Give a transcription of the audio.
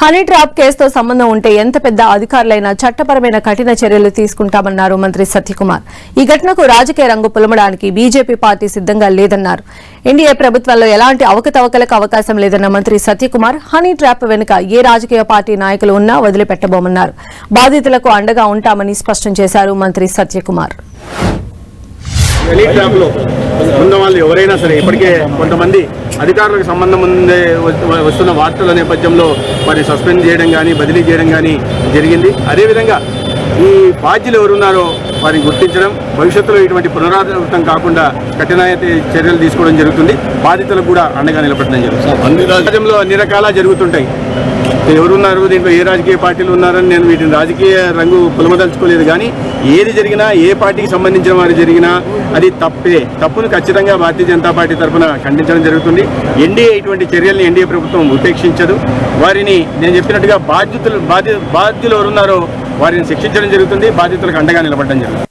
Honey trap కేసుతో సంబంధం ఉంటే ఎంత పెద్ద అధికారులైనా చట్టపరమైన కఠిన చర్యలు తీసుకుంటామన్నారు మంత్రి సత్యకుమార్. ఈ ఘటనకు రాజకీయ రంగు పులమడానికి బీజేపీ పార్టీ సిద్దంగా లేదన్నారు. ఎన్డీఏ ప్రభుత్వంలో ఎలాంటి అవకతవకలకు అవకాశం లేదన్న మంత్రి సత్యకుమార్ హనీ ట్రాప్ వెనుక ఏ రాజకీయ పార్టీ నాయకులు ఉన్నా వదిలిపెట్టబోమన్నారు. బాధితులకు అండగా ఉంటామని స్పష్టం చేశారు మంత్రి సత్యకుమార్. హనీ ట్రాప్లో ఉన్న వాళ్ళు ఎవరైనా సరే ఇప్పటికే కొంతమంది అధికారులకు సంబంధం ఉండే వస్తున్న వార్తల నేపథ్యంలో వారిని సస్పెండ్ చేయడం కానీ బదిలీ చేయడం కానీ జరిగింది. అదేవిధంగా ఈ బాధ్యులు ఎవరున్నారో వారిని గుర్తించడం, భవిష్యత్తులో ఇటువంటి పునరావృతం కాకుండా కఠిన చర్యలు తీసుకోవడం జరుగుతుంది. బాధితులకు కూడా అండగా నిలబడడం జరుగుతుంది. రాజ్యంలో అన్ని రకాల జరుగుతుంటాయి. ఎవరున్నారు, దీంట్లో ఏ రాజకీయ పార్టీలు ఉన్నారని నేను వీటిని రాజకీయ రంగు పులమదలుచుకోలేదు. కానీ ఏది జరిగినా, ఏ పార్టీకి సంబంధించిన వారు జరిగినా అది తప్పును ఖచ్చితంగా భారతీయ జనతా పార్టీ తరఫున ఖండించడం జరుగుతుంది. ఎన్డీఏ ఇటువంటి చర్యల్ని ఎన్డీఏ ప్రభుత్వం ఉపేక్షించదు. వారిని నేను చెప్పినట్టుగా బాధ్యులు ఎవరున్నారో వారిని శిక్షించడం జరుగుతుంది. బాధితులకు అండగా నిలబడడం జరుగుతుంది.